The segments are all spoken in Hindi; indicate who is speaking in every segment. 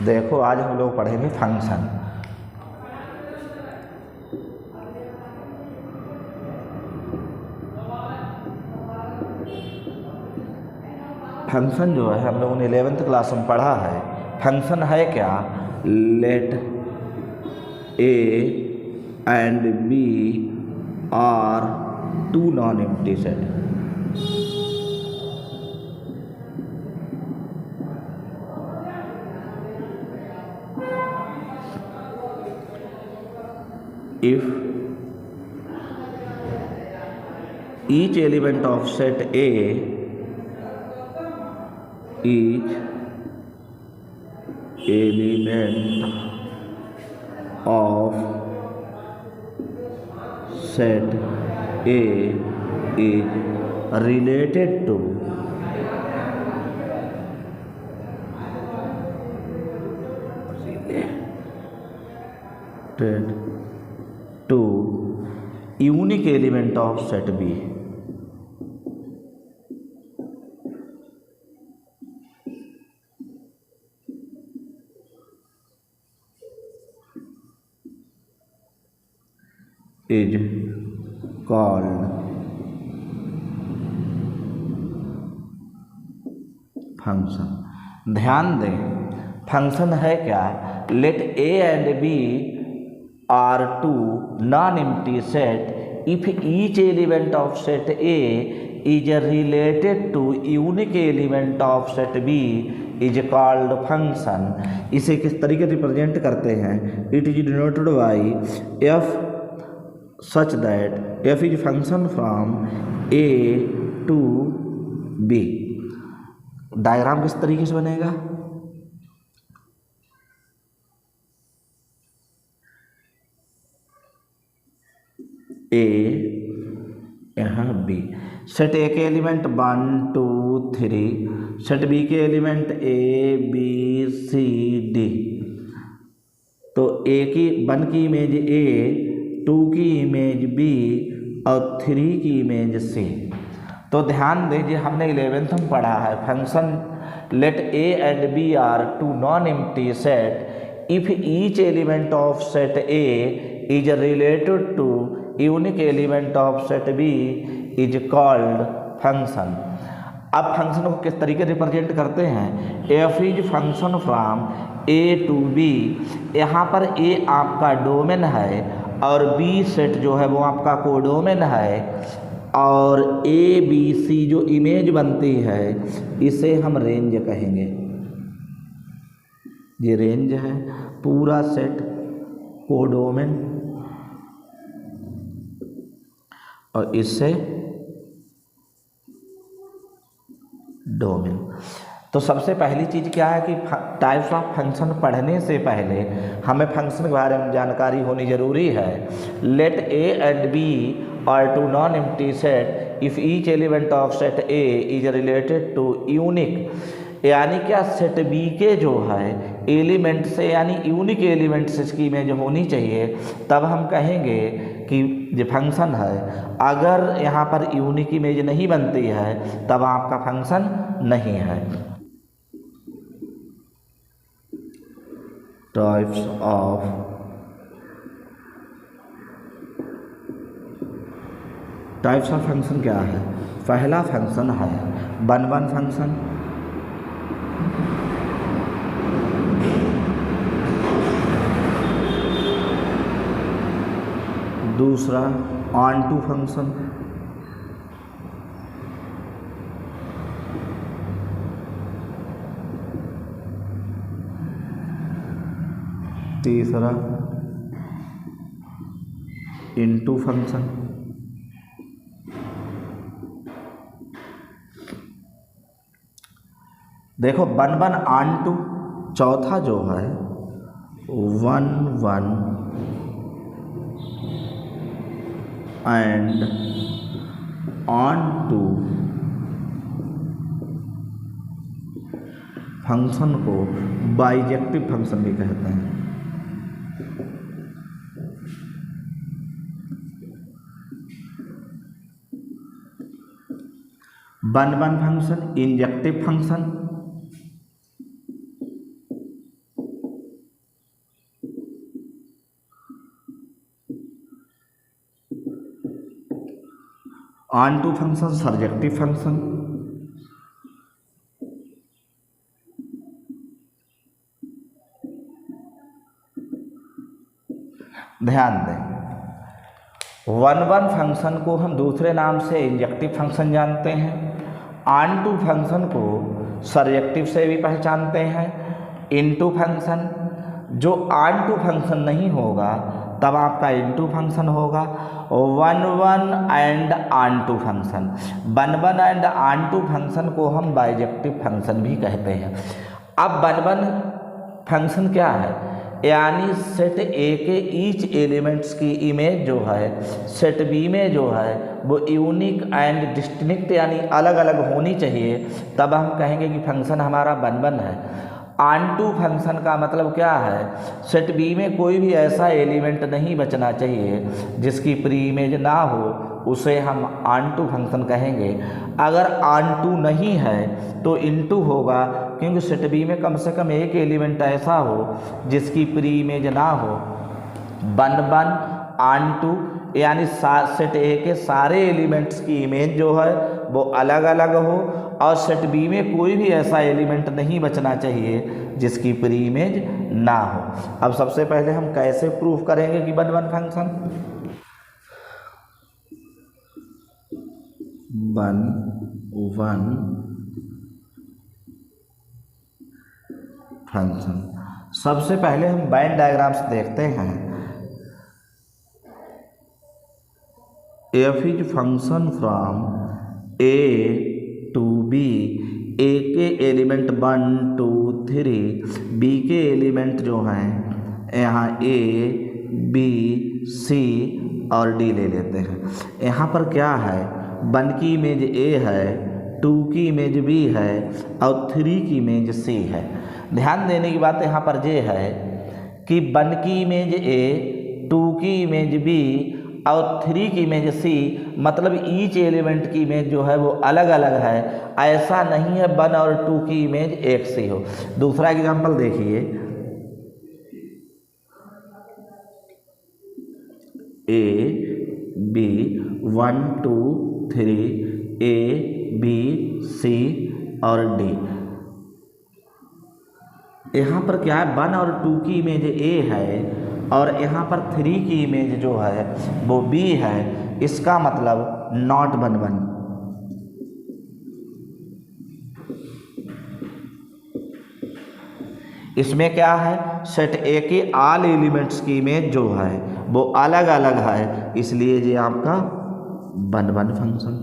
Speaker 1: देखो आज हम लोग पढ़ेंगे फंक्शन। फंक्शन जो है हम लोगों ने 11th क्लास में पढ़ा है। फंक्शन है क्या? Let A and B are two non empty set. If each element of set A each element of set A is related to unique element of set B, is called function. ध्यान दें, फंक्शन है क्या? Let A and B are two non empty set if each element of set A is related to unique element of set B is called function. इसे किस तरीके से रिप्रेजेंट करते हैं? It is denoted by F such that F is function from A to B. Diagram किस तरीके से बनेगा? ए यहाँ बी, सेट ए के एलिमेंट 1 2 3, सेट बी के element A B C D. तो ए की 1 की इमेज ए, 2 की इमेज बी और 3 की इमेज सी। तो ध्यान दीजिए, हमने 11th में पढ़ा है function let A and B are two non empty set if each element of set A is related to unique element of set B is called function. अब फंक्शन को किस तरीके से रिप्रेजेंट करते हैं? F is function from A to B. यहाँ पर ए आपका डोमेन है और बी सेट जो है वो आपका कोडोमेन है, और ए बी सी जो इमेज बनती है इसे हम रेंज कहेंगे। ये रेंज है, पूरा सेट कोडोमेन और इससे डोमेन। तो सबसे पहली चीज़ क्या है कि टाइप्स ऑफ फंक्शन पढ़ने से पहले हमें फंक्शन के बारे में जानकारी होनी जरूरी है। Let A and B are two non empty set if each element of set A is related to unique, यानी क्या सेट बी के जो है एलिमेंट से यानी यूनिक एलिमेंट से इसकी इमेज होनी चाहिए, तब हम कहेंगे कि जो फंक्शन है। अगर यहाँ पर यूनिक इमेज नहीं बनती है तब आपका फंक्शन नहीं है। टाइप्स ऑफ फंक्शन क्या है? पहला फंक्शन है 1-1 फंक्शन, दूसरा ऑन टू फंक्शन, तीसरा इनटू फंक्शन, देखो 1-1 ऑन टू। चौथा जो है 1-1 एंड ऑन टू फंक्शन को बाइजेक्टिव फंक्शन भी कहते हैं। 1-1 फंक्शन injective function, onto function surjective function, ध्यान दें वन वन फंक्शन को हम दूसरे नाम से इंजेक्टिव फंक्शन जानते हैं, ऑन टू फंक्शन को सर्जेक्टिव से भी पहचानते हैं, इनटू फंक्शन जो ऑन टू फंक्शन नहीं होगा तब आपका इनटू फंक्शन होगा। One one and onto function, one one and onto function को हम बाइजेक्टिव फंक्शन भी कहते हैं। अब वन वन फंक्शन क्या है, यानी सेट ए के ईच एलिमेंट्स की इमेज जो है सेट बी में जो है वो यूनिक एंड डिस्टिंक्ट यानी अलग अलग होनी चाहिए, तब हम कहेंगे कि फंक्शन हमारा वन वन है। ऑन टू फंक्शन का मतलब क्या है, सेट बी में कोई भी ऐसा एलिमेंट नहीं बचना चाहिए जिसकी प्री इमेज ना हो, उसे हम ऑन टू फंक्शन कहेंगे। अगर ऑन टू नहीं है तो इनटू होगा, क्योंकि सेट बी में कम से कम एक एलिमेंट ऐसा हो जिसकी प्री इमेज ना हो। वन वन ऑन टू यानी सेट ए के सारे एलिमेंट्स की इमेज जो है वो अलग अलग हो, और सेट बी में कोई भी ऐसा एलिमेंट नहीं बचना चाहिए जिसकी प्री इमेज ना हो। अब सबसे पहले हम कैसे प्रूफ करेंगे कि one one function, one one function, सबसे पहले हम वेन डायग्राम्स देखते हैं। F is function from A to B, A के एलिमेंट 1 2 3, बी के एलिमेंट जो हैं यहाँ ए बी सी और डी ले लेते हैं। यहाँ पर क्या है, 1 की इमेज ए है, 2 की इमेज बी है और 3 की इमेज सी है। ध्यान देने की बात यहाँ पर ये है कि 1 की इमेज ए, 2 की इमेज बी और 3 की इमेज सी, मतलब ईच एलिमेंट की इमेज जो है वो अलग अलग है। ऐसा नहीं है 1 और 2 की इमेज एक सी हो। दूसरा एग्जांपल देखिए, ए बी 1 2 3, ए बी सी और डी। यहाँ पर क्या है, 1 और 2 की इमेज ए है और यहाँ पर 3 की इमेज जो है वो बी है। इसका मतलब नॉट वन वन। इसमें क्या है, सेट ए के ऑल एलिमेंट्स की इमेज जो है वो अलग अलग है, इसलिए ये आपका वन वन फंक्शन।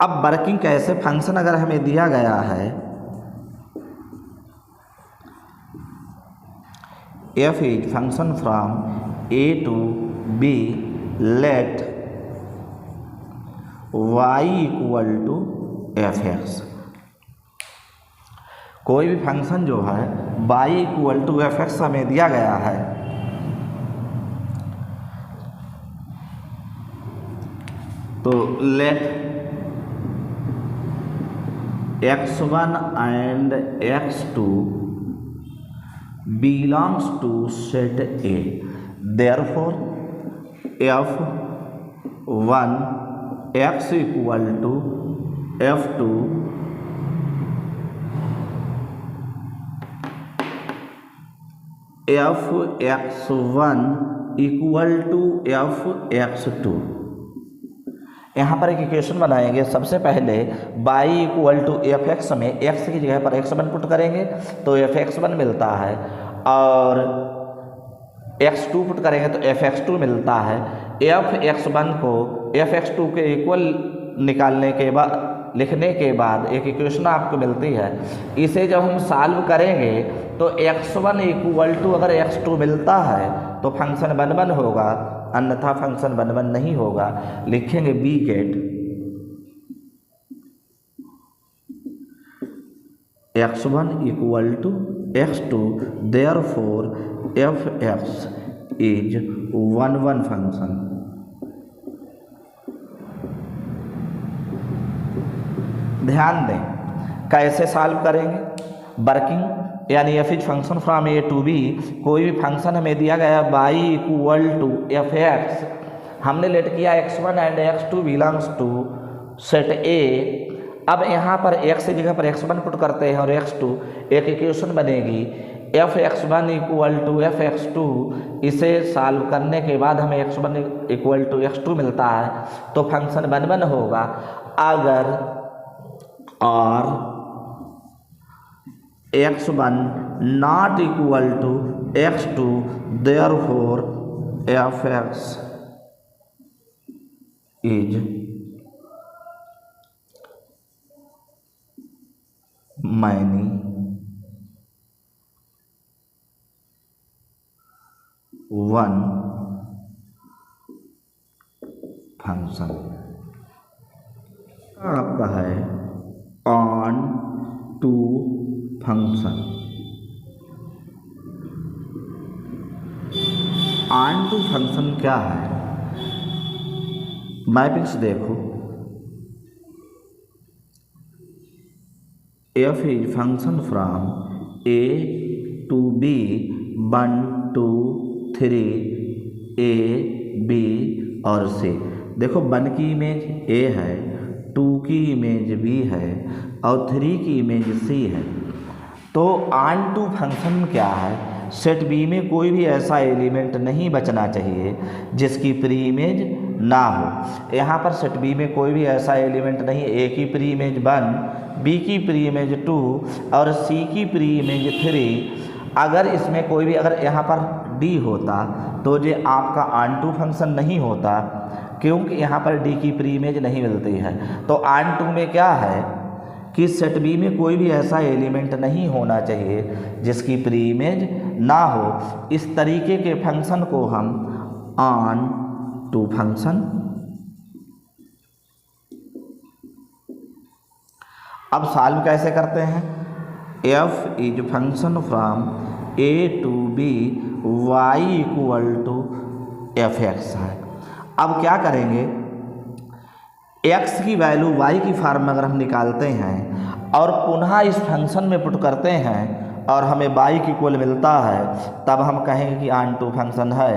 Speaker 1: अब वर्किंग कैसे, फंक्शन अगर हमें दिया गया है f is function from a to b, let y equal to fx। कोई भी फंक्शन जो है y इक्वल टू fx हमें दिया गया है, तो let x1 and x2 belongs to set A, therefore f1 x equal to f2 fx1 equal to fx2। यहाँ पर एक इक्वेशन बनाएंगे। सबसे पहले y equal to F X में x की जगह पर x1 पुट करेंगे तो fx1 मिलता है, और x2 पुट करेंगे तो fx2 मिलता है। fx1 को fx2 के इक्वल निकालने के बाद, लिखने के बाद एक इक्वेशन आपको मिलती है। इसे जब हम सॉल्व करेंगे तो x1 इक्वल टू अगर x2 मिलता है तो फंक्शन वन वन होगा, अन्यथा फंक्शन वन वन नहीं होगा। लिखेंगे we get x1 equal to x2, therefore fx is one one function. ध्यान दें कैसे सॉल्व करेंगे, वर्किंग यानी F is function from A to B, कोई भी फंक्शन हमें दिया गया y equal to F X, हमने लेट किया x1 and x2 belongs to set A. अब यहाँ पर x की जगह पर x1 पुट करते हैं और x2, एक इक्वेशन बनेगी F x1 equal to F x2। इसे सॉल्व करने के बाद हमें x1 इक्वल टू x2 मिलता है, तो फंक्शन 1 होगा। अगर और x1 not equal to x2, therefore f x is many one function. आपका है onto function. Onto function क्या है, मैपिंग्स देखो, f is function from A to B 1 2 3 A B और सी। देखो 1 की इमेज ए है, 2 की इमेज बी है और 3 की इमेज सी है। तो ऑन टू फंक्शन क्या है, सेट बी में कोई भी ऐसा एलिमेंट नहीं बचना चाहिए जिसकी प्री इमेज ना हो। यहाँ पर सेट बी में कोई भी ऐसा एलिमेंट नहीं, ए की प्री इमेज 1, बी की प्री इमेज 2 और सी की प्री इमेज 3। अगर इसमें कोई भी, अगर यहाँ पर डी होता तो ये आपका ऑन टू फंक्शन नहीं होता, क्योंकि यहाँ पर डी की प्री इमेज नहीं मिलती है। तो ऑन टू में क्या है कि सेट बी में कोई भी ऐसा एलिमेंट नहीं होना चाहिए जिसकी प्री इमेज ना हो। इस तरीके के फंक्शन को हम ऑन टू फंक्शन। अब सॉल्व कैसे करते हैं, F is function from A to B Y equal to F X है। अब क्या करेंगे, x की वैल्यू y की फॉर्म में अगर हम निकालते हैं और पुनः इस फंक्शन में पुट करते हैं और हमें y की इक्वल मिलता है, तब हम कहेंगे कि ऑन टू फंक्शन है,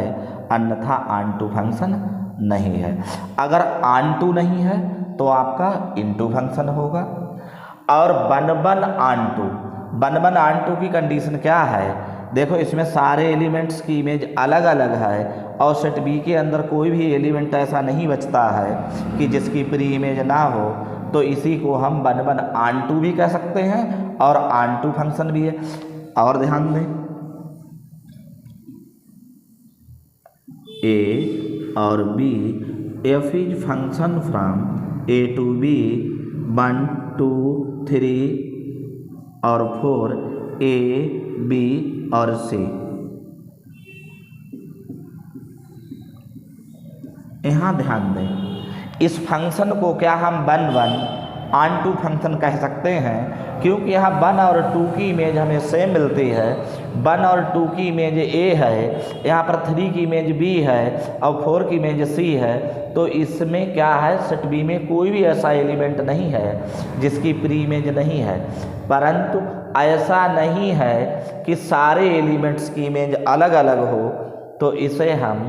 Speaker 1: अन्यथा ऑन टू फंक्शन नहीं है। अगर ऑन टू नहीं है तो आपका इनटू फंक्शन होगा। और 1 ऑन टू, 1 ऑन टू की कंडीशन क्या है, देखो इसमें सारे एलिमेंट्स की इमेज अलग अलग है और सेट बी के अंदर कोई भी एलिमेंट ऐसा नहीं बचता है कि जिसकी प्री इमेज ना हो, तो इसी को हम 1 ऑन टू भी कह सकते हैं और ऑन टू फंक्शन भी है। और ध्यान दें, ए और B, F is function from A to B 1 2 3 और 4 ए बी और सी। यहाँ ध्यान दें, इस फंक्शन को क्या हम 1 ऑन टू फंक्शन कह सकते हैं, क्योंकि यहाँ 1 और 2 की इमेज हमें सेम मिलती है। 1 और 2 की इमेज ए है, यहाँ पर 3 की इमेज बी है और 4 की इमेज सी है। तो इसमें क्या है, सेट बी में कोई भी ऐसा एलिमेंट नहीं है जिसकी प्री इमेज नहीं है। परंतु ऐसा नहीं है कि सारे एलिमेंट्स की इमेज अलग अलग हो, तो इसे हम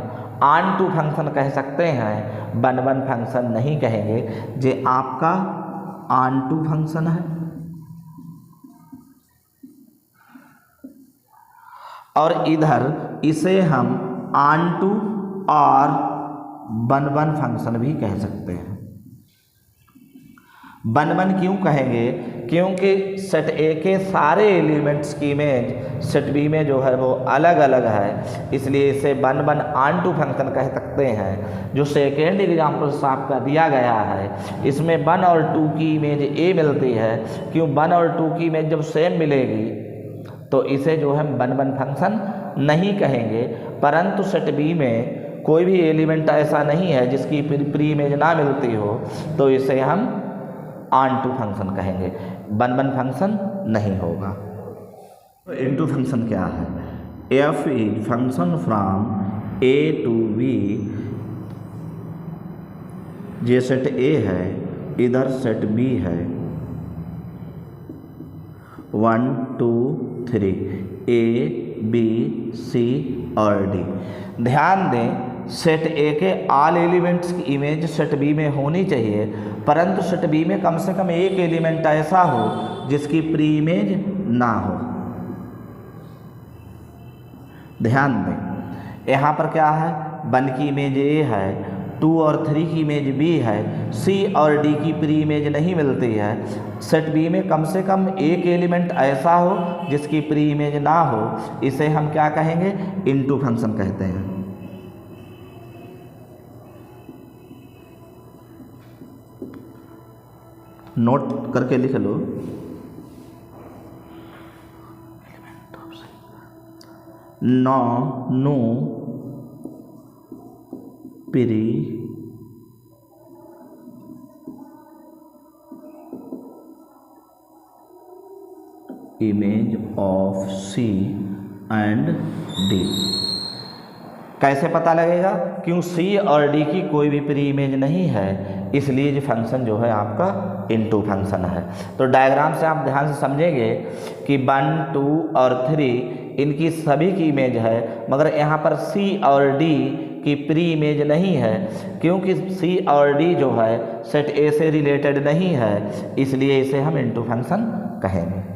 Speaker 1: ऑन टू फंक्शन कह सकते हैं, 1 फंक्शन नहीं कहेंगे। जे आपका ऑन टू फंक्शन है। और इधर इसे हम ऑन टू और 1 फंक्शन भी कह सकते हैं। 1 क्यों कहेंगे, क्योंकि सेट ए के सारे एलिमेंट्स की इमेज सेट बी में जो है वो अलग अलग है, इसलिए इसे 1 ऑन टू फंक्शन कह सकते हैं। जो सेकेंड एग्जाम्पल आपका दिया गया है, इसमें 1 और 2 की इमेज ए मिलती है। क्यों, 1 और 2 की इमेज जब सेम मिलेगी तो इसे जो है 1 फंक्शन नहीं कहेंगे। परंतु सेट बी में कोई भी एलिमेंट ऐसा नहीं है जिसकी प्री इमेज ना मिलती हो, तो इसे हम ऑन टू फंक्शन कहेंगे, 1 फंक्शन नहीं होगा। तो इनटू फंक्शन क्या है, F is function from A to B. ये सेट ए है, इधर सेट बी है, 1 2 3 ए बी सी और डी। ध्यान दें सेट ए के ऑल एलिमेंट्स की इमेज सेट बी में होनी चाहिए, परंतु सेट बी में कम से कम एक एलिमेंट ऐसा हो जिसकी प्री इमेज ना हो। ध्यान दें यहाँ पर क्या है, 1 की इमेज ए है, 2 और 3 की इमेज बी है, सी और डी की प्री इमेज नहीं मिलती है। सेट बी में कम से कम एक एलिमेंट ऐसा हो जिसकी प्री इमेज ना हो, इसे हम क्या कहेंगे, इनटू फंक्शन कहते हैं। नोट करके लिख लो, no preimage of C and D. कैसे पता लगेगा, क्यों सी और डी की कोई भी प्री इमेज नहीं है, इसलिए जो फंक्शन जो है आपका इनटू फंक्शन है। तो डायग्राम से आप ध्यान से समझेंगे कि 1, 2 और 3 इनकी सभी की इमेज है, मगर यहाँ पर सी और डी की प्री इमेज नहीं है, क्योंकि सी और डी जो है सेट ए से रिलेटेड नहीं है, इसलिए इसे हम इनटू फंक्शन कहेंगे।